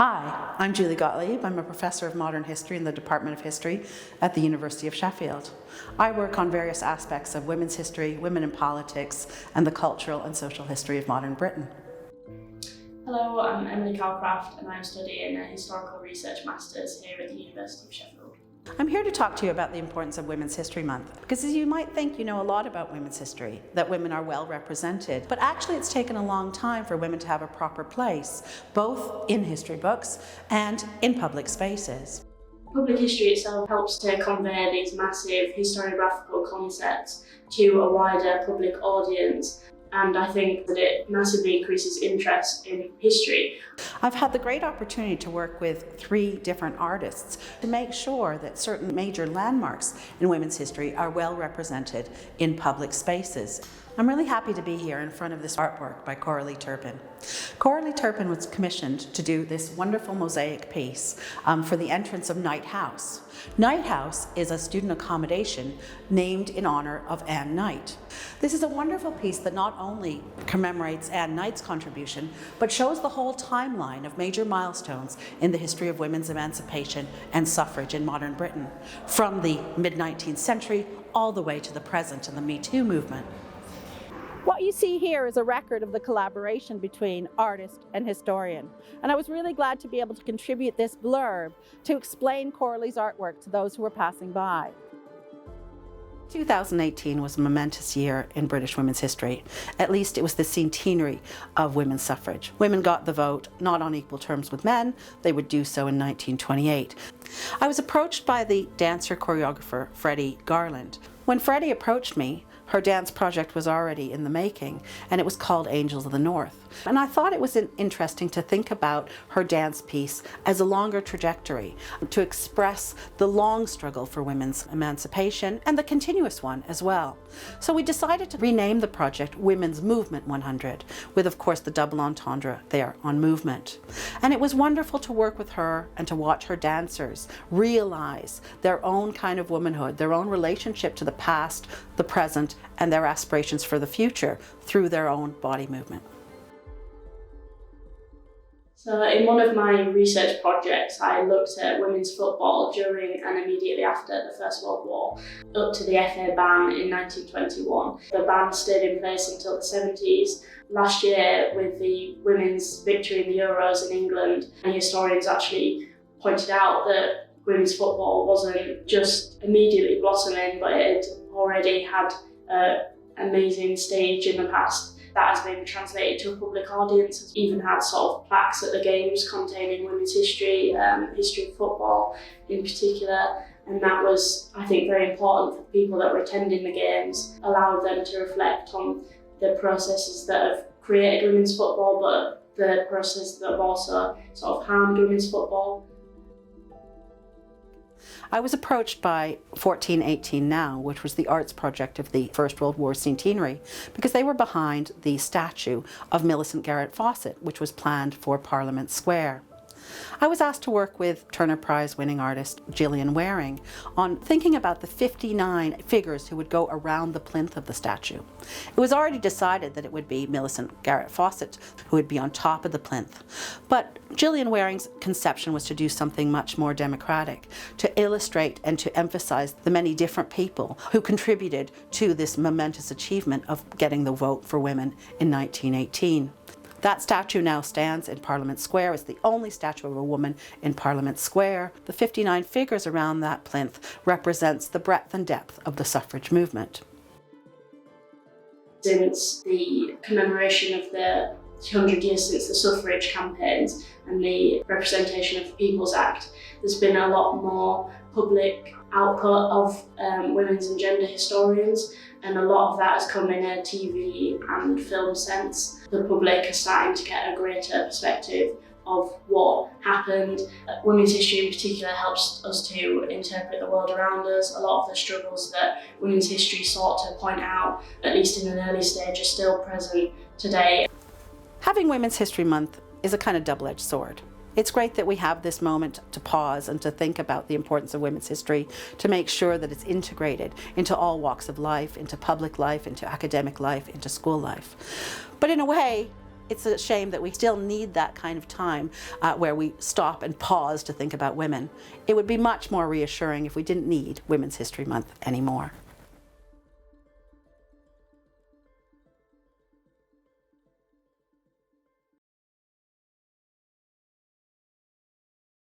Hi, I'm Julie Gottlieb. I'm a professor of modern history in the Department of History at the University of Sheffield. I work on various aspects of women's history, women in politics, and the cultural and social history of modern Britain. Hello, I'm Emily Calcaft and I'm studying a historical research masters here at the University of Sheffield. I'm here to talk to you about the importance of Women's History Month, because as you might think you know a lot about women's history, that women are well represented, but actually it's taken a long time for women to have a proper place, both in history books and in public spaces. Public history itself helps to convey these massive historiographical concepts to a wider public audience, and I think that it massively increases interest in history. I've had the great opportunity to work with 3 different artists to make sure that certain major landmarks in women's history are well represented in public spaces. I'm really happy to be here in front of this artwork by Coralie Turpin. Coralie Turpin was commissioned to do this wonderful mosaic piece for the entrance of Knight House. Knight House is a student accommodation named in honor of Anne Knight. This is a wonderful piece that not only commemorates Anne Knight's contribution, but shows the whole timeline of major milestones in the history of women's emancipation and suffrage in modern Britain, from the mid-19th century all the way to the present and the Me Too movement. What you see here is a record of the collaboration between artist and historian. And I was really glad to be able to contribute this blurb to explain Coralie's artwork to those who were passing by. 2018 was a momentous year in British women's history. At least it was the centenary of women's suffrage. Women got the vote, not on equal terms with men. They would do so in 1928. I was approached by the dancer-choreographer Freddie Garland. When Freddie approached me, her dance project was already in the making, and it was called Angels of the North. And I thought it was interesting to think about her dance piece as a longer trajectory, to express the long struggle for women's emancipation and the continuous one as well. So we decided to rename the project Women's Movement 100, with of course the double entendre there on movement. And it was wonderful to work with her and to watch her dancers realize their own kind of womanhood, their own relationship to the past, the present, and their aspirations for the future through their own body movement. So in one of my research projects, I looked at women's football during and immediately after the First World War, up to the FA ban in 1921. The ban stayed in place until the 70s. Last year, with the women's victory in the Euros in England, historians actually pointed out that women's football wasn't just immediately blossoming, but it had already had an amazing stage in the past that has been translated to a public audience. It's even had sort of plaques at the games containing women's history, history of football in particular, and that was, I think, very important for people that were attending the games, allowed them to reflect on the processes that have created women's football, but the processes that have also sort of harmed women's football. I was approached by 1418 Now, which was the arts project of the First World War centenary, because they were behind the statue of Millicent Fawcett, which was planned for Parliament Square. I was asked to work with Turner Prize winning artist Gillian Wearing on thinking about the 59 figures who would go around the plinth of the statue. It was already decided that it would be Millicent Fawcett who would be on top of the plinth, but Gillian Wearing's conception was to do something much more democratic, to illustrate and to emphasize the many different people who contributed to this momentous achievement of getting the vote for women in 1918. That statue now stands in Parliament Square. It's the only statue of a woman in Parliament Square. The 59 figures around that plinth represents the breadth and depth of the suffrage movement. Since the commemoration of the 100 years since the suffrage campaigns and the Representation of People's Act, there's been a lot more public output of women's and gender historians, and a lot of that has come in a TV and film sense. The public are starting to get a greater perspective of what happened. Women's history in particular helps us to interpret the world around us. A lot of the struggles that women's history sought to point out, at least in an early stage, are still present today. Having Women's History Month is a kind of double-edged sword. It's great that we have this moment to pause and to think about the importance of women's history, to make sure that it's integrated into all walks of life, into public life, into academic life, into school life. But in a way, It's a shame that we still need that kind of time where we stop and pause to think about women. It would be much more reassuring if we didn't need Women's History Month anymore.